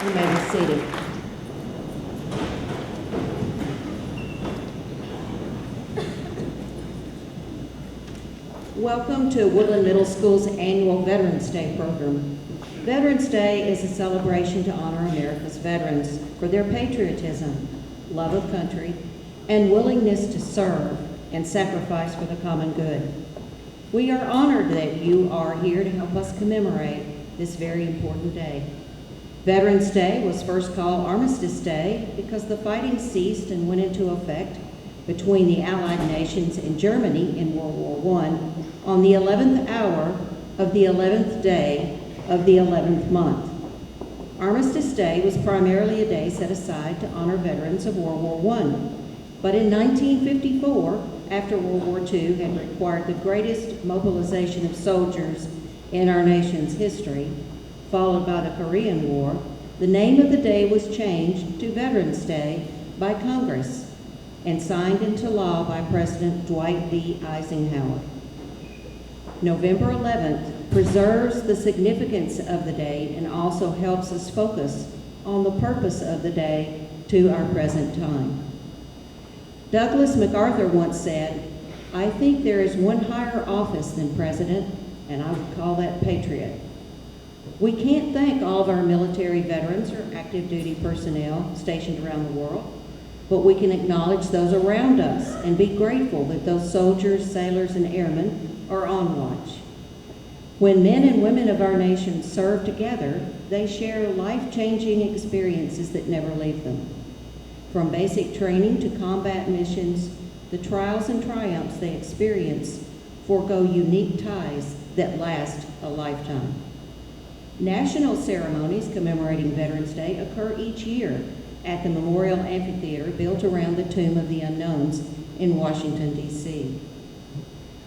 You may be seated. Welcome to Woodland Middle School's annual Veterans Day program. Veterans Day is a celebration to honor America's veterans for their patriotism, love of country, and willingness to serve and sacrifice for the common good. We are honored that you are here to help us commemorate this very important day. Veterans Day was first called Armistice Day because the fighting ceased and went into effect between the Allied nations and Germany in World War I on the 11th hour of the 11th day of the 11th month. Armistice Day was primarily a day set aside to honor veterans of World War I. But in 1954, after World War II had required the greatest mobilization of soldiers in our nation's history, followed by the Korean War, the name of the day was changed to Veterans Day by Congress and signed into law by President Dwight D. Eisenhower. November 11th preserves the significance of the date and also helps us focus on the purpose of the day to our present time. Douglas MacArthur once said, "I think there is one higher office than president, and I would call that patriot." We can't thank all of our military veterans or active duty personnel stationed around the world, but we can acknowledge those around us and be grateful that those soldiers, sailors, and airmen are on watch. When men and women of our nation serve together, they share life-changing experiences that never leave them. From basic training to combat missions, the trials and triumphs they experience forego unique ties that last a lifetime. National ceremonies commemorating Veterans Day occur each year at the Memorial Amphitheater built around the Tomb of the Unknowns in Washington, D.C.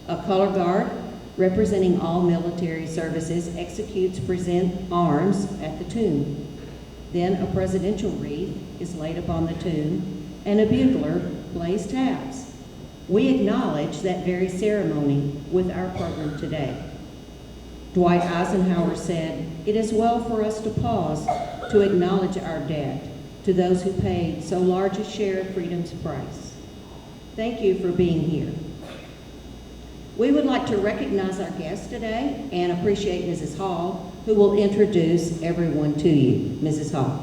A color guard representing all military services executes present arms at the tomb. Then a presidential wreath is laid upon the tomb and a bugler plays taps. We acknowledge that very ceremony with our program today. Dwight Eisenhower said, "It is well for us to pause to acknowledge our debt to those who paid so large a share of freedom's price." Thank you for being here. We would like to recognize our guests today and appreciate Mrs. Hall, who will introduce everyone to you. Mrs. Hall.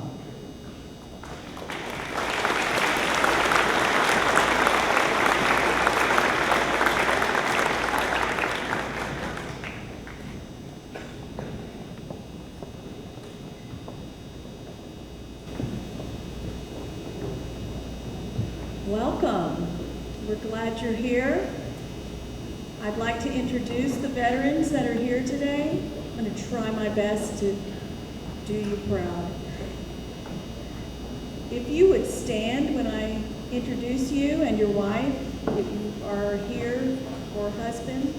Welcome. We're glad you're here. I'd like to introduce the veterans that are here today. I'm going to try my best to do you proud. If you would stand when I introduce you and your wife, if you are here, or husband,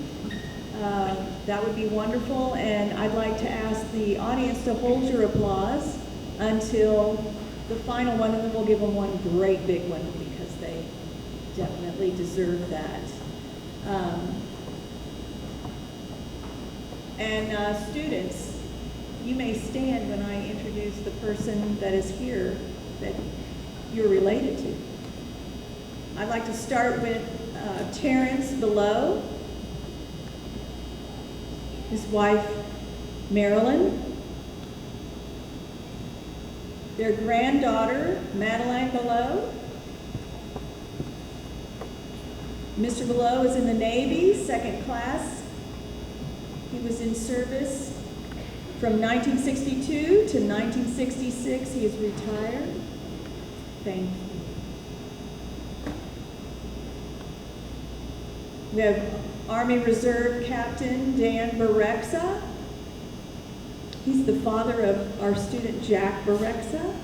that would be wonderful. And I'd like to ask the audience to hold your applause until the final one, and then we'll give them one great big one because they definitely deserve that. Students, you may stand when I introduce the person that is here that you're related to. I'd like to start with Terrence Below, his wife Marilyn, their granddaughter Madeline Below. Mr. Below is in the Navy, second class. He was in service from 1962 to 1966. He is retired. Thank you. We have Army Reserve Captain Dan Bareksa. He's the father of our student Jack Bareksa.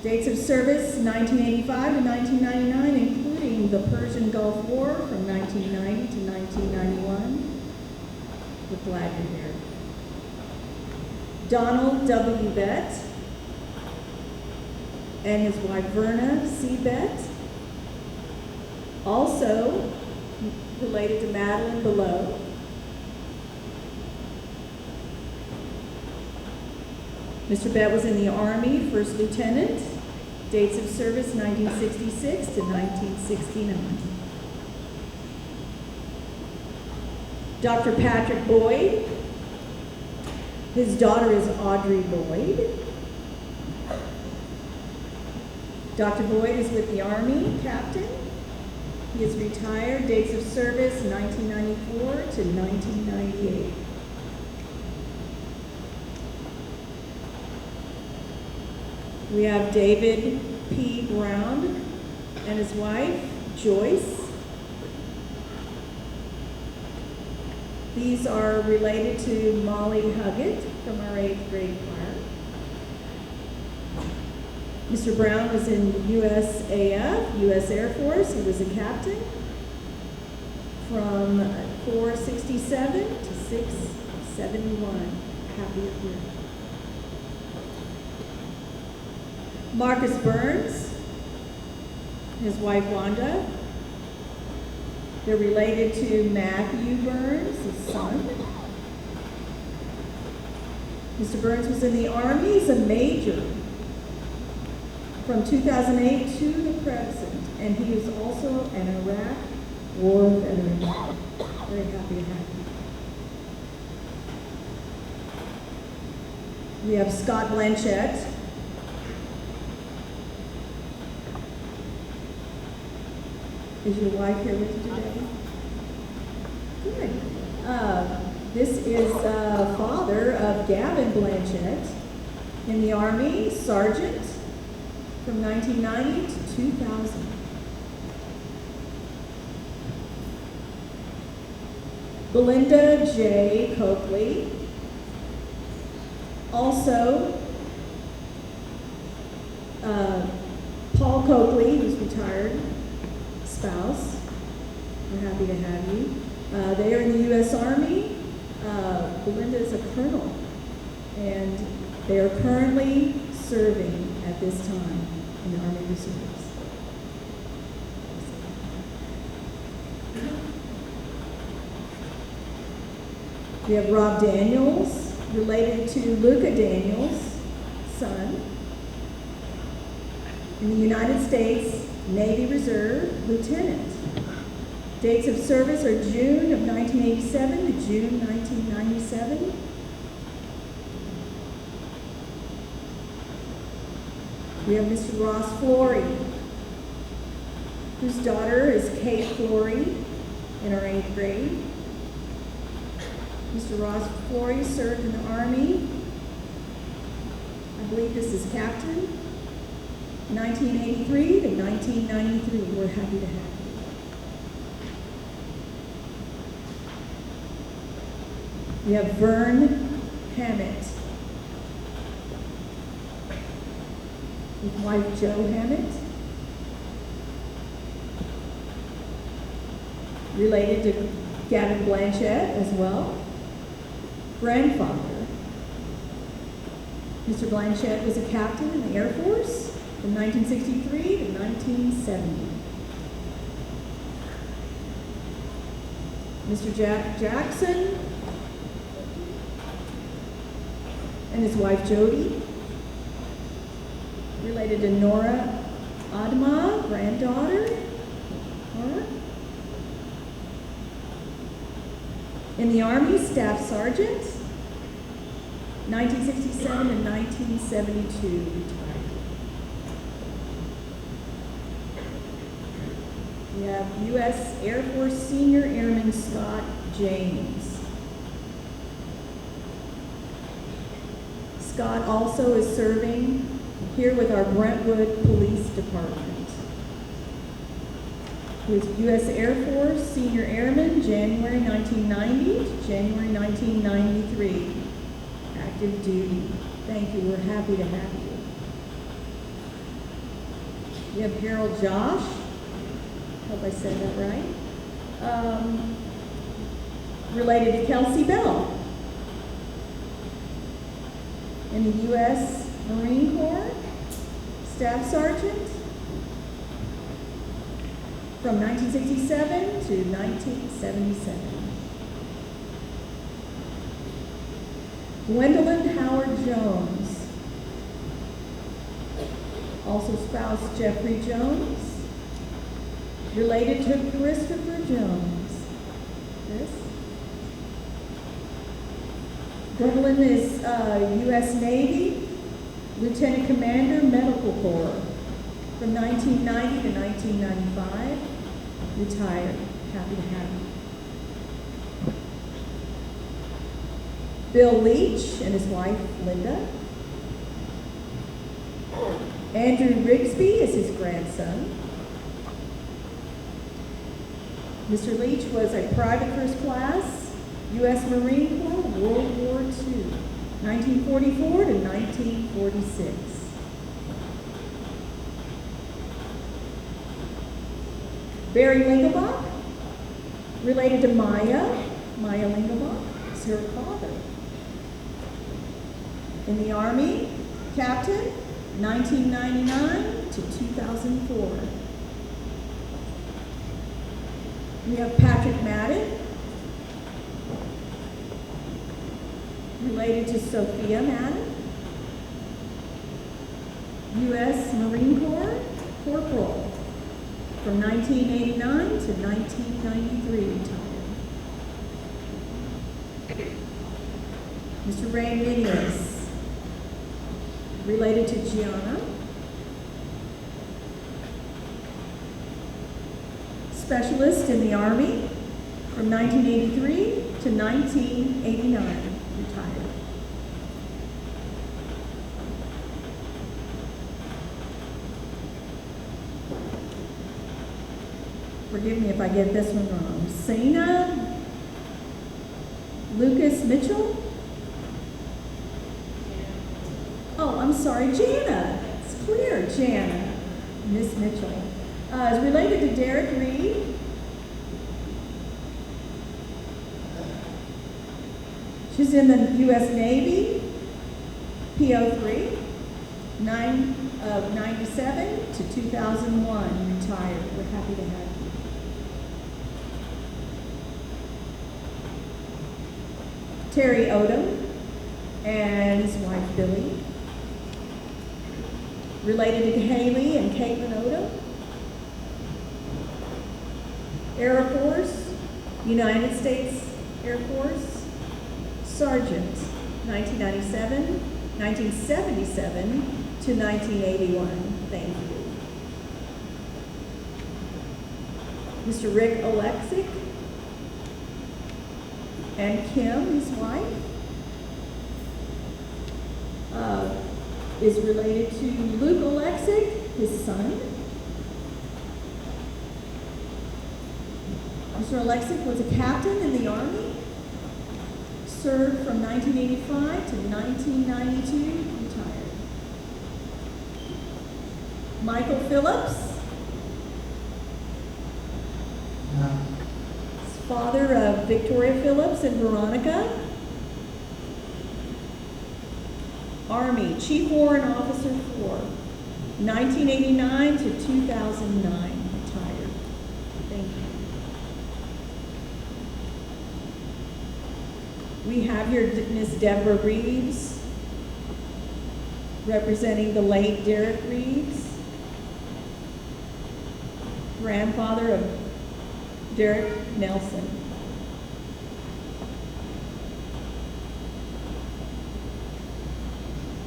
Dates of service 1985 to 1999, including the Persian Gulf War from 1990 to 1991. We're glad you're here. Donald W. Bett and his wife Verna C. Bett, also related to Madeline Below. Mr. Bett was in the Army, first lieutenant. Dates of service 1966 to 1969. Dr. Patrick Boyd. His daughter is Audrey Boyd. Dr. Boyd is with the Army, captain. He is retired, dates of service 1994 to 1998. We have David P. Brown and his wife, Joyce. These are related to Molly Huggett from our 8th grade choir. Mr. Brown was in USAF, U.S. Air Force. He was a captain from 467 to 671. Happy to hear. Marcus Burns, his wife Wanda. They're related to Matthew Burns, his son. Mr. Burns was in the Army. He's a major from 2008 to the present, and he is also an Iraq War veteran. Very happy to have him. We have Scott Blanchett. Is your wife here with you today? Good. This is father of Gavin Blanchett in the Army, sergeant from 1990 to 2000. Belinda J. Coakley, also Paul Coakley, who's retired, spouse. We're happy to have you. They are in the U.S. Army. Belinda is a colonel, and they are currently serving at this time in the Army Reserves. We have Rob Daniels, related to Luca Daniels' son, in the United States Navy Reserve, lieutenant. Dates of service are June of 1987 to June 1997. We have Mr. Ross Flory, whose daughter is Kate Flory in our 8th grade. Mr. Ross Flory served in the Army. I believe this is captain. 1983 to 1993. We're happy to have you. We have Vern Hammett with wife Jo Hammett, related to Gavin Blanchett as well. Grandfather. Mr. Blanchett was a captain in the Air Force from 1963 to 1970. Mr. Jack Jackson and his wife Jody, related to Nora Adama, granddaughter. Nora. In the Army, Staff Sergeant, 1967 and 1972, retired. We have U.S. Air Force Senior Airman Scott James. Scott also is serving here with our Brentwood Police Department. He was U.S. Air Force Senior Airman, January 1990 to January 1993. Active duty. Thank you. We're happy to have you. We have Harold Josh. Hope I said that right. Related to Kelsey Bell. In the U.S. Marine Corps, Staff Sergeant from 1967 to 1977. Gwendolyn Howard Jones, also spouse Jeffrey Jones, related to Christopher Jones. Chris? Gwendolyn is U.S. Navy, Lieutenant Commander, Medical Corps, from 1990 to 1995, retired. Happy to have you. Bill Leach and his wife, Linda. Andrew Rigsby is his grandson. Mr. Leach was a private first class, U.S. Marine Corps, World War II, 1944 to 1946. Barry Lingelbach, related to Maya Lingelbach, is her father. In the Army, Captain, 1999 to 2004. We have Patrick Madden, related to Sophia Madden, U.S. Marine Corps, Corporal, from 1989 to 1993, retired. Mr. Ray Minius, related to Gianna. Specialist in the Army from 1983 to 1989, retired. Forgive me if I get this one wrong. Sana Lucas Mitchell? Oh, I'm sorry, Jana. It's clear, Jana. Miss Mitchell. Is related to Derek Reed. She's in the U.S. Navy, PO3, 97 to 2001, retired. We're happy to have you. Terry Odom and his wife Billy. Related to Haley and Caitlin Odom. Air Force, United States Air Force, Sergeant, 1977 to 1981. Thank you. Mr. Rick Oleksic and Kim, his wife, is related to Luke Oleksic, his son. Mr. Oleksic was a captain in the Army, served from 1985 to 1992, retired. Michael Phillips, father of Victoria Phillips and Veronica. Army, Chief Warrant Officer 4, 1989 to 2009, retired. Thank you. We have here Miss Deborah Reeves, representing the late Derek Reeves, grandfather of Derek Nelson.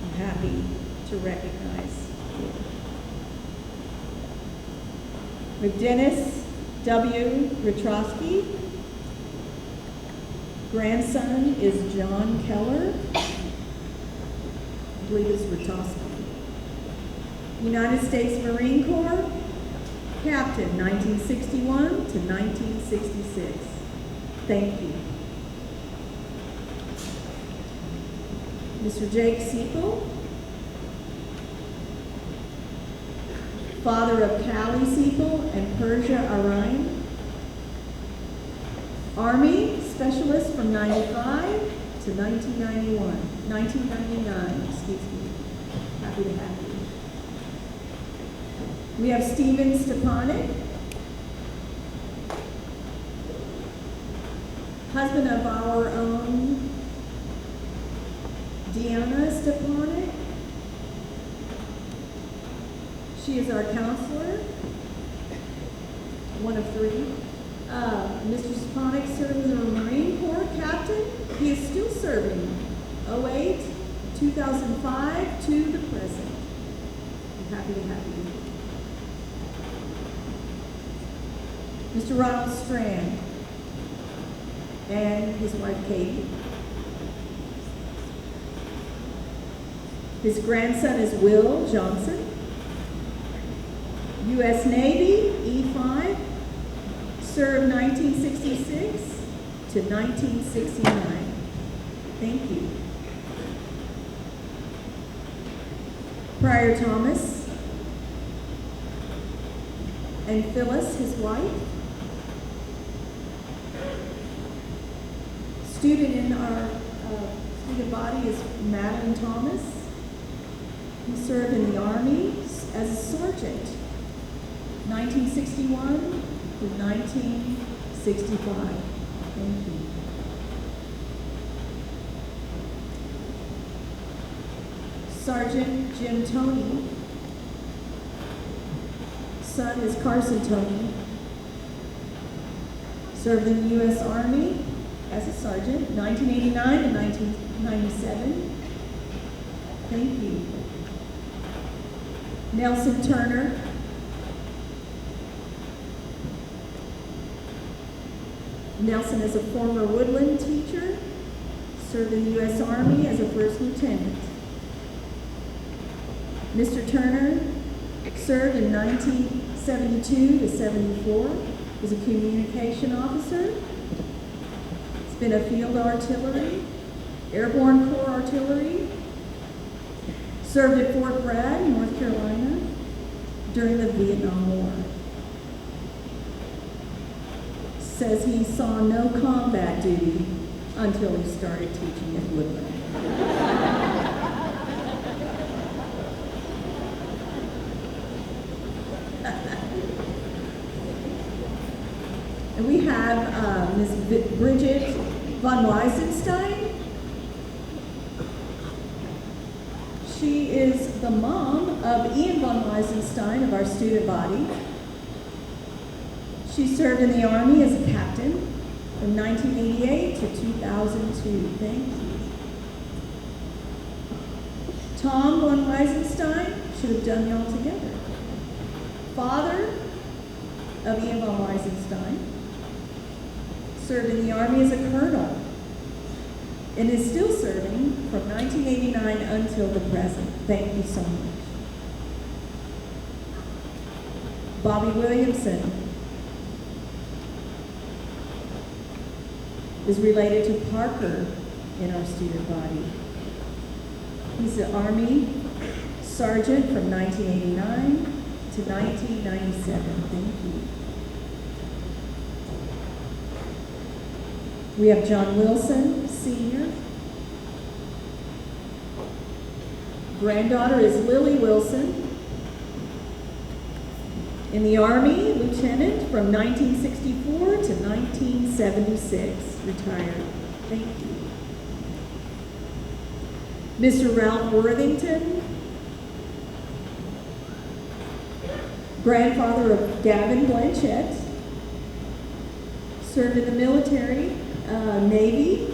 I'm happy to recognize you. With Dennis W. Ritrosky, grandson is John Keller, I believe it's Ritrosky. United States Marine Corps, Captain, 1961 to 1966. Thank you. Mr. Jake Siepel, father of Callie Siepel and Persia Arain. Army specialist from 95 to 1999, excuse me. Happy to have you. We have Stephen Stepanek, husband of our own Deanna Stepanek. She is our counselor, one of three. Mr. Stepanek served as a Marine Corps captain. He is still serving, 08, 2005 to the present. I'm happy to have you. Mr. Ronald Strand and his wife Katie. His grandson is Will Johnson. U.S. Navy, E5, served 1966 to 1969. Thank you. Pryor Thomas and Phyllis, his wife. Student in our student body is Madeline Thomas. He served in the Army as a sergeant, 1961 to 1965. Thank you. Sergeant Jim Toney. Son is Carson Toney. Served in the U.S. Army as a sergeant, 1989 to 1997. Thank you. Nelson Turner. Nelson is a former Woodland teacher, served in the U.S. Army as a first lieutenant. Mr. Turner served in 1972 to 74 as a communication officer. He's been a field artillery, airborne corps artillery, served at Fort Bragg, North Carolina, during the Vietnam War. Says he saw no combat duty until he started teaching at Woodland. And we have Ms. Bridget von Weisenstein. She is the mom of Ian von Weisenstein of our student body. She served in the Army as a captain from 1988 to 2002. Thank you. Tom von Weisenstein, should have done y'all together. Father of Ian von Weisenstein, served in the Army as a colonel and is still serving from 1989 until the present. Thank you so much. Bobby Williamson is related to Parker in our student body. He's an Army sergeant from 1989 to 1997. Thank you. We have John Wilson, Sr. Granddaughter is Lily Wilson. In the Army, lieutenant from 1964 to 1976, retired. Thank you. Mr. Ralph Worthington, grandfather of Gavin Blanchett, served in the military, Navy,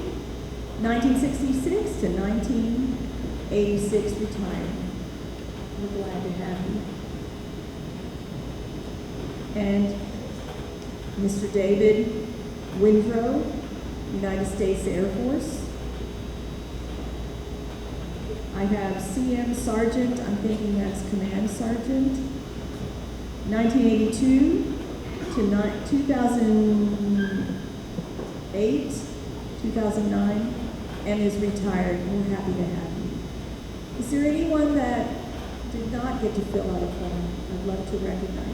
1966 to 1986, retired. We're glad to have you. And Mr. David Windrow, United States Air Force. I have CM Sergeant, I'm thinking that's Command Sergeant, 1982 to 2008, 2009, and is retired. We're happy to have you. Is there anyone that did not get to fill out a form? I'd love to recognize you.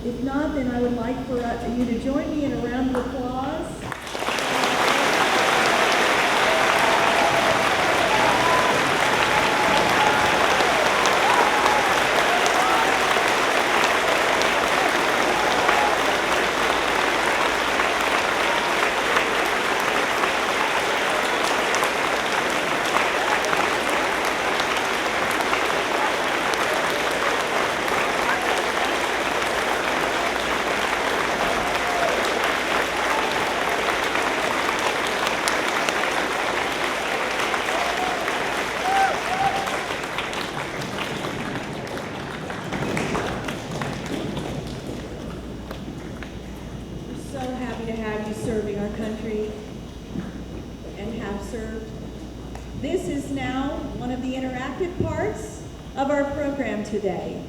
If not, then I would like for you to join me in a round of applause. served. This is now one of the interactive parts of our program today,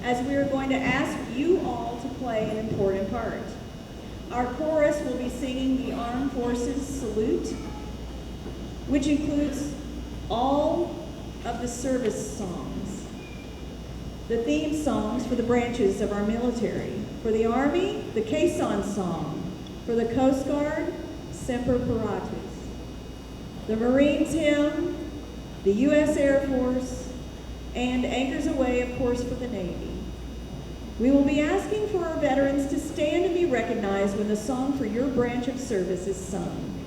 as we are going to ask you all to play an important part. Our chorus will be singing the Armed Forces Salute, which includes all of the service songs, the theme songs for the branches of our military. For the Army, the Caisson song. For the Coast Guard, Semper Paratus. The Marines hymn, the U.S. Air Force, and Anchors Away, of course, for the Navy. We will be asking for our veterans to stand and be recognized when the song for your branch of service is sung.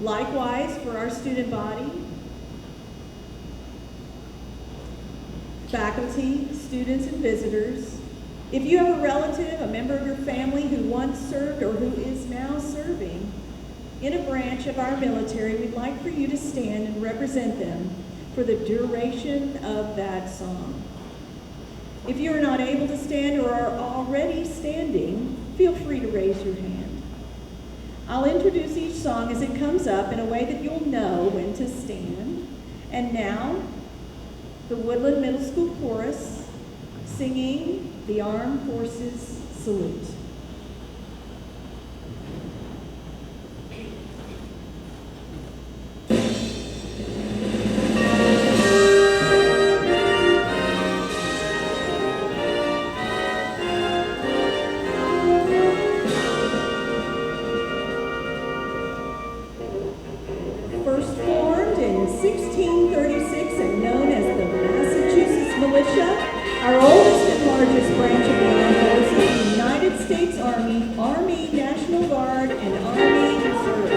Likewise, for our student body, faculty, students, and visitors, if you have a relative, a member of your family who once served or who is now serving in a branch of our military, we'd like for you to stand and represent them for the duration of that song. If you are not able to stand or are already standing, feel free to raise your hand. I'll introduce each song as it comes up in a way that you'll know when to stand. And now, the Woodland Middle School Chorus singing the Armed Forces Salute. First formed in 1636 and known as the Massachusetts Militia, our oldest and largest branch of the armed forces, the United States Army, Army National Guard, and Army Reserve.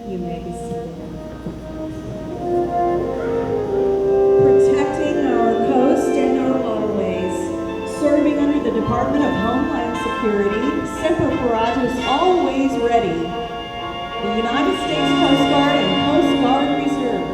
You may be seated. Protecting our coast and our waterways, serving under the Department of Homeland Security, Semper Paratus, always ready. The United States Coast Guard and Coast Guard Reserve.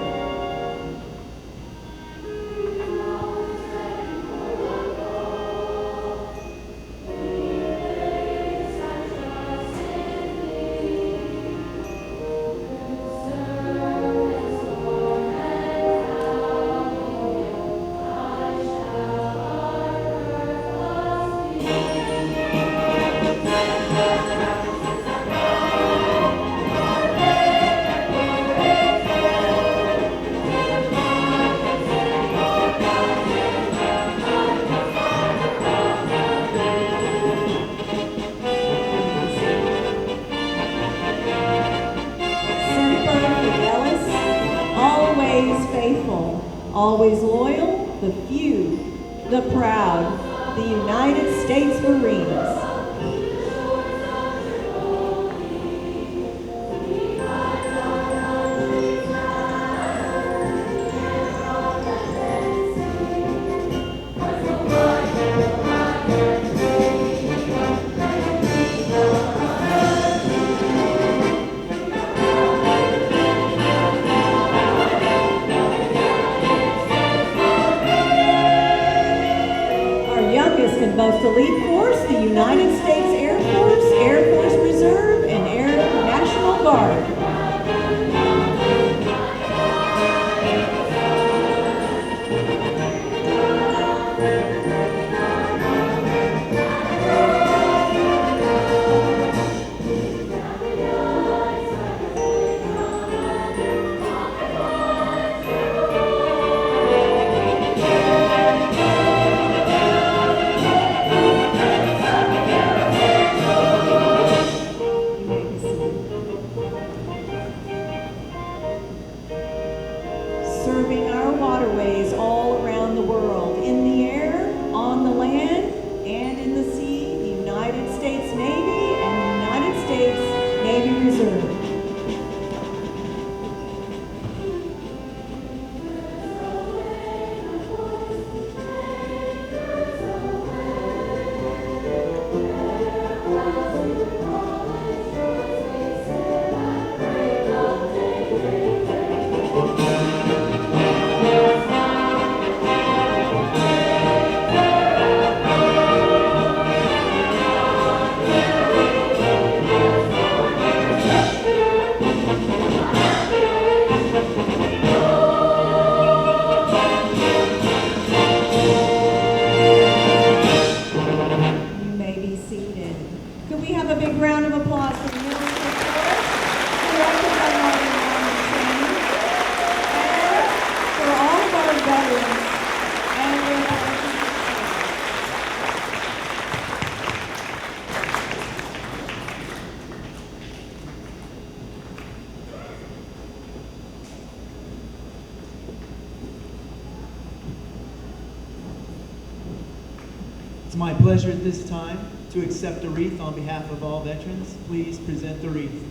Always faithful, always loyal, the few, the proud, the United States Marines. And most elite force, the United States Air Force Reserve, and Air National Guard. Serving our waterways all around the world, in the air, on the land, and in the sea, the United States Navy and the United States Navy Reserve. my pleasure at this time to accept a wreath on behalf of all veterans. Please present the wreath.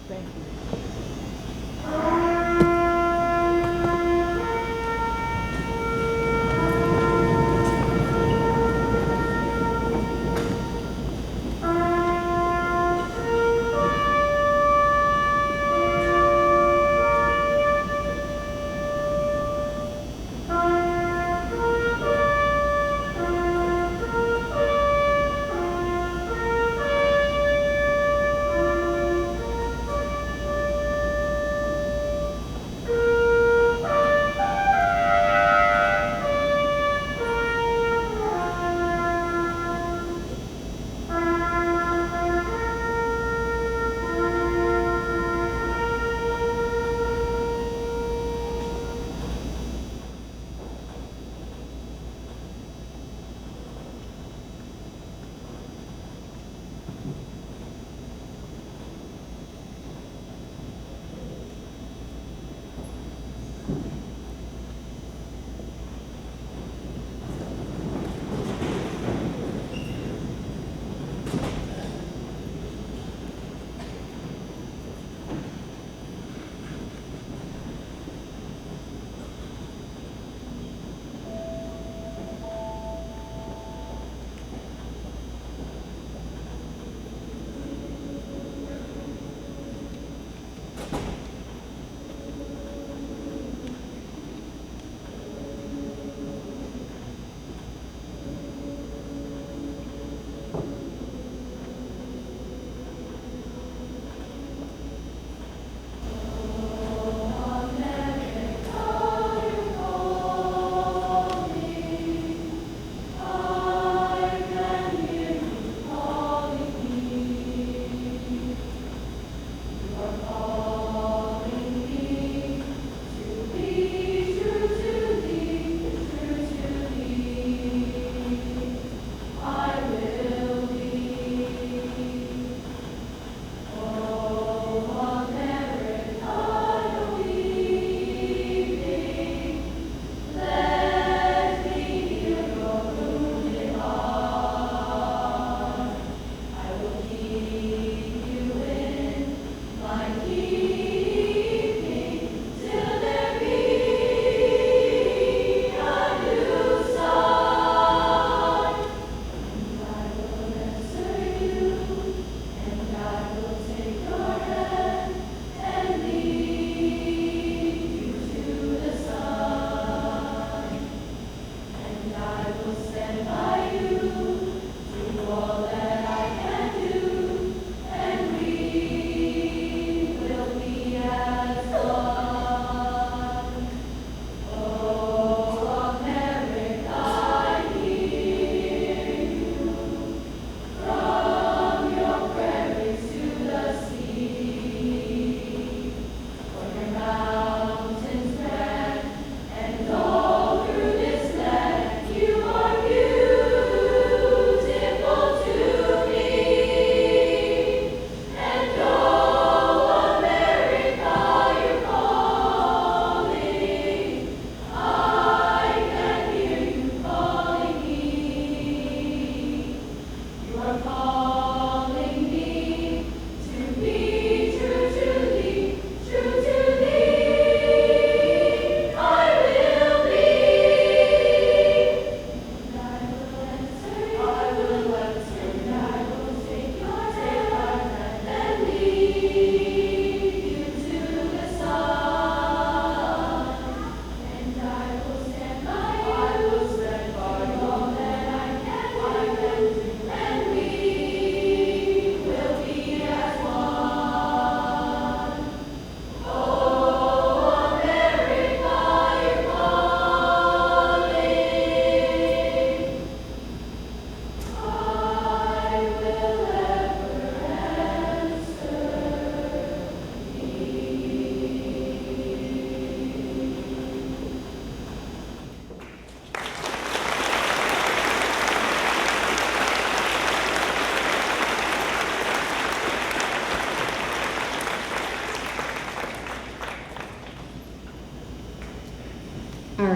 Thank you.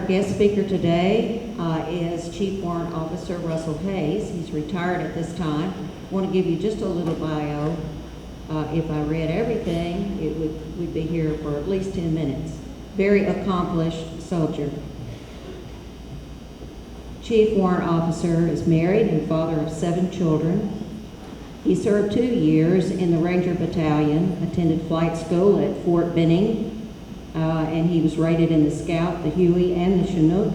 guest speaker today is Chief Warrant Officer Russell Hayes. He's retired at this time. I want to give you just a little bio. If I read everything, we'd be here for at least 10 minutes. Very accomplished soldier. Chief Warrant Officer is married and father of 7 children. He served 2 years in the Ranger Battalion, attended flight school at Fort Benning, and he was rated in the Scout, the Huey, and the Chinook.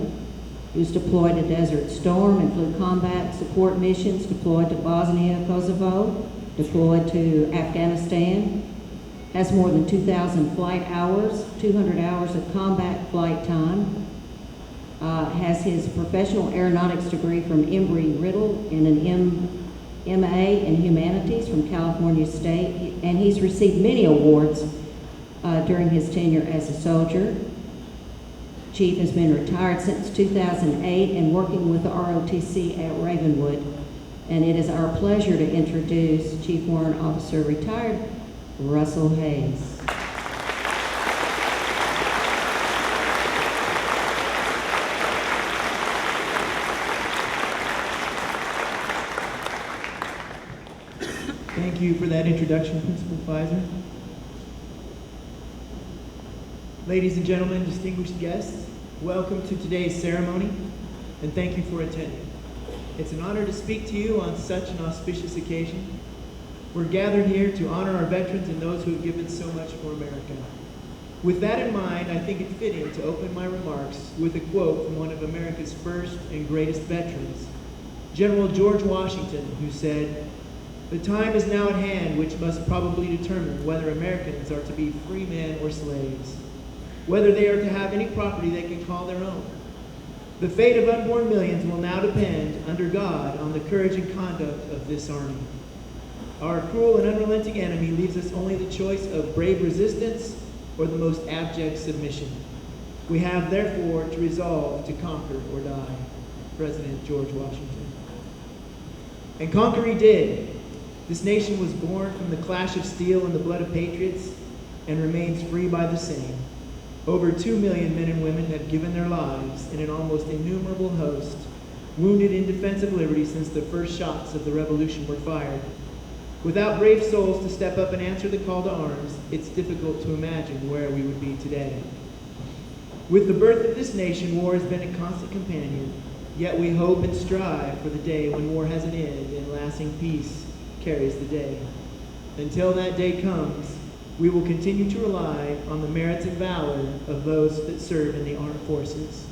He was deployed to Desert Storm and flew combat support missions, deployed to Bosnia, Kosovo, deployed to Afghanistan, has more than 2,000 flight hours, 200 hours of combat flight time, has his professional aeronautics degree from Embry-Riddle and an MA in Humanities from California State, and he's received many awards during his tenure as a soldier. Chief has been retired since 2008 and working with the ROTC at Ravenwood. And it is our pleasure to introduce Chief Warrant Officer Retired Russell Hayes. Thank you for that introduction, Principal Pfizer. Ladies and gentlemen, distinguished guests, welcome to today's ceremony, and thank you for attending. It's an honor to speak to you on such an auspicious occasion. We're gathered here to honor our veterans and those who have given so much for America. With that in mind, I think it fitting to open my remarks with a quote from one of America's first and greatest veterans, General George Washington, who said, "The time is now at hand which must probably determine whether Americans are to be free men or slaves, whether they are to have any property they can call their own. The fate of unborn millions will now depend, under God, on the courage and conduct of this army. Our cruel and unrelenting enemy leaves us only the choice of brave resistance or the most abject submission. We have, therefore, to resolve to conquer or die." President George Washington. And conquer he did. This nation was born from the clash of steel and the blood of patriots and remains free by the same. Over 2 million men and women have given their lives in an almost innumerable host, wounded in defense of liberty since the first shots of the Revolution were fired. Without brave souls to step up and answer the call to arms, it's difficult to imagine where we would be today. With the birth of this nation, war has been a constant companion, yet we hope and strive for the day when war has an end and lasting peace carries the day. Until that day comes, we will continue to rely on the merits and valor of those that serve in the armed forces,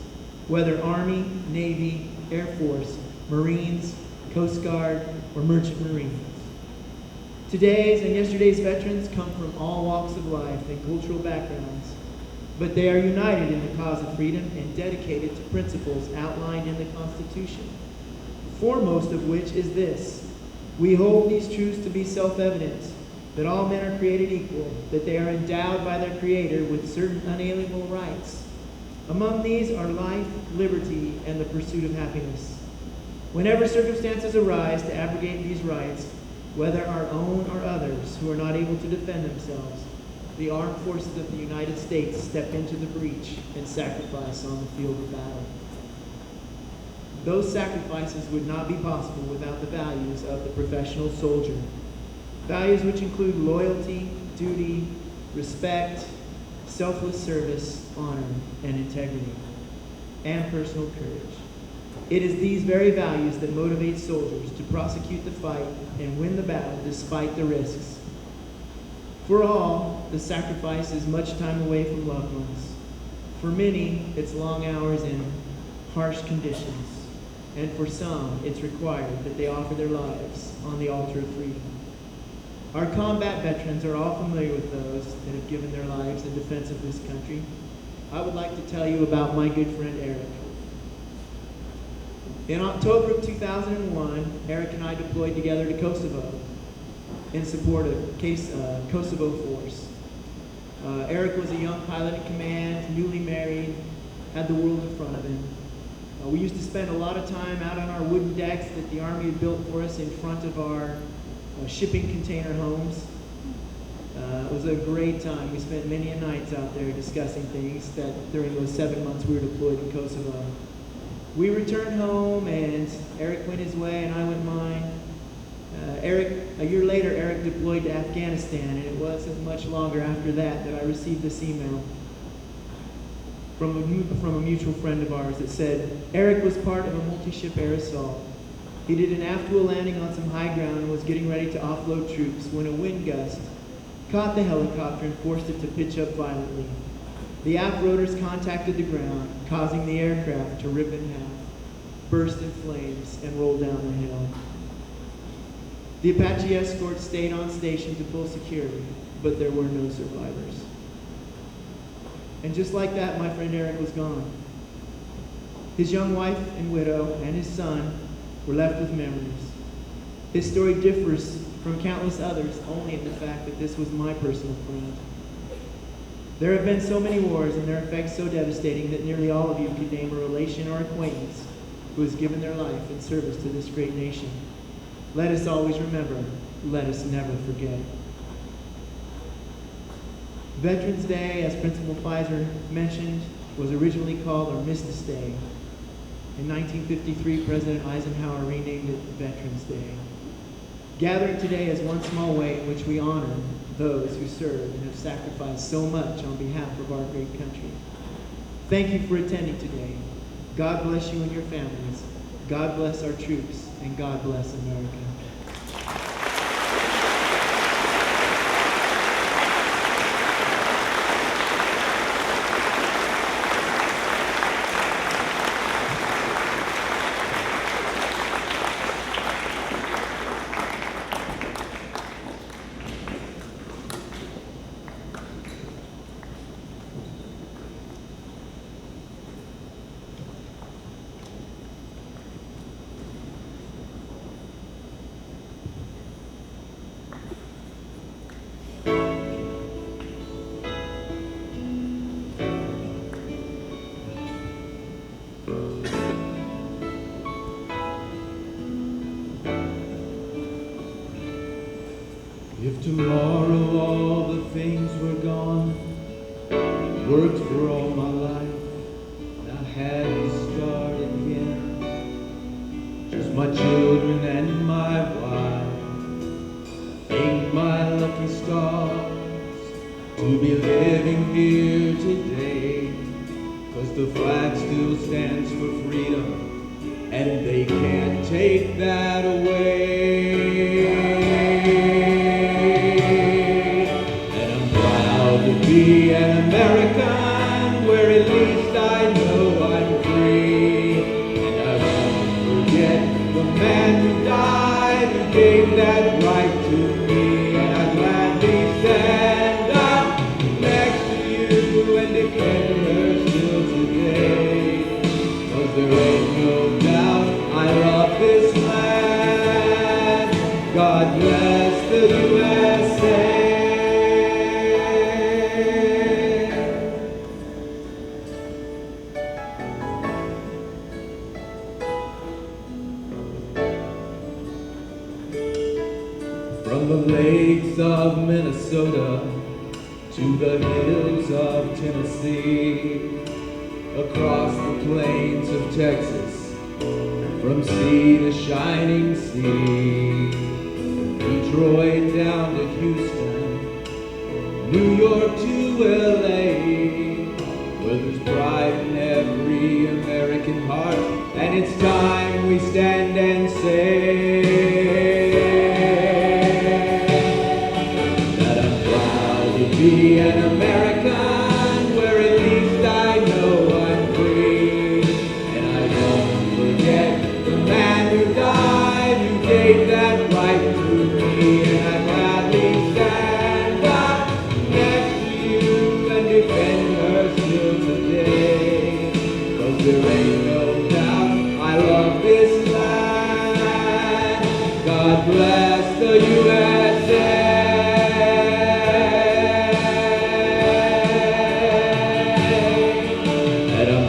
whether Army, Navy, Air Force, Marines, Coast Guard, or Merchant Marines. Today's and yesterday's veterans come from all walks of life and cultural backgrounds, but they are united in the cause of freedom and dedicated to principles outlined in the Constitution, foremost of which is this: we hold these truths to be self-evident, that all men are created equal, that they are endowed by their Creator with certain unalienable rights. Among these are life, liberty, and the pursuit of happiness. Whenever circumstances arise to abrogate these rights, whether our own or others who are not able to defend themselves, the armed forces of the United States step into the breach and sacrifice on the field of battle. Those sacrifices would not be possible without the values of the professional soldier. Values which include loyalty, duty, respect, selfless service, honor, and integrity, and personal courage. It is these very values that motivate soldiers to prosecute the fight and win the battle despite the risks. For all, the sacrifice is much time away from loved ones. For many, it's long hours in harsh conditions. And for some, it's required that they offer their lives on the altar of freedom. Our combat veterans are all familiar with those that have given their lives in defense of this country. I would like to tell you about my good friend Eric. In October of 2001, Eric and I deployed together to Kosovo in support of Kosovo Force. Eric was a young pilot in command, newly married, had the world in front of him. We used to spend a lot of time out on our wooden decks that the Army had built for us in front of our shipping container homes. It was a great time. We spent many a nights out there discussing things that during those 7 months we were deployed in Kosovo. We returned home, and Eric went his way and I went mine. A year later, Eric deployed to Afghanistan, and it wasn't much longer after that that I received this email from a mutual friend of ours that said, Eric was part of a multi-ship air assault. He did an aft-wheel landing on some high ground and was getting ready to offload troops when a wind gust caught the helicopter and forced it to pitch up violently. The aft rotors contacted the ground, causing the aircraft to rip in half, burst in flames, and roll down the hill. The Apache escort stayed on station to full security, but there were no survivors. And just like that, my friend Eric was gone. His young wife and widow and his son were left with memories. His story differs from countless others only in the fact that this was my personal friend. There have been so many wars and their effects so devastating that nearly all of you could name a relation or acquaintance who has given their life in service to this great nation. Let us always remember, let us never forget. Veterans Day, as Principal Pfizer mentioned, was originally called Armistice Day. In 1953, President Eisenhower renamed it Veterans Day. Gathering today is one small way in which we honor those who serve and have sacrificed so much on behalf of our great country. Thank you for attending today. God bless you and your families. God bless our troops, and God bless America. If tomorrow all the things were gone, worked for all my life, and I had to start again, just my children and my wife, ain't my lucky stars to be living here today, 'cause the flag still stands for freedom, and they can't take that away. Be an American where at least I know I'm free, and I won't forget the man who died who gave that right to me, and I'd gladly stand up next to you and defend her still today, 'cause there ain't no doubt I love this land. God bless the USA. From the lakes of Minnesota to the hills of Tennessee, across the plains of Texas, from sea to shining sea, Detroit down to Houston, New York to LA, where there's pride in every American heart, and it's time we stand and say be an American where at least I know I'm free, and I won't forget the man who died who gave that right to me, and I'd gladly stand up next to you and defend her still today, 'cause there ain't no doubt I love this land. God bless the USA.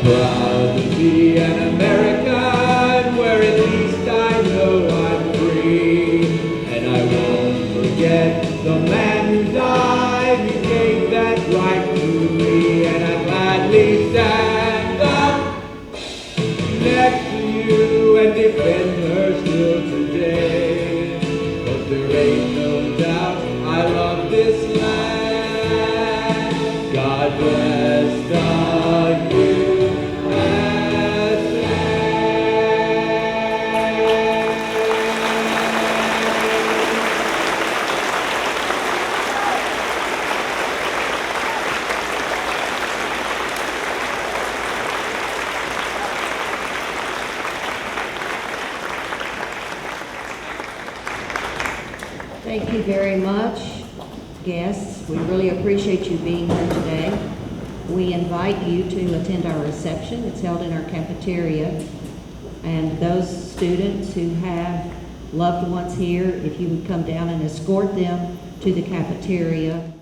Proud to be an American where at least I know I'm free, and I won't forget the man who died no doubt I love this land. God bless the USA. Thank you very much, guests. We really appreciate you being here today. We invite you to attend our reception. It's held in our cafeteria. And those students who have loved ones here, if you would come down and escort them to the cafeteria.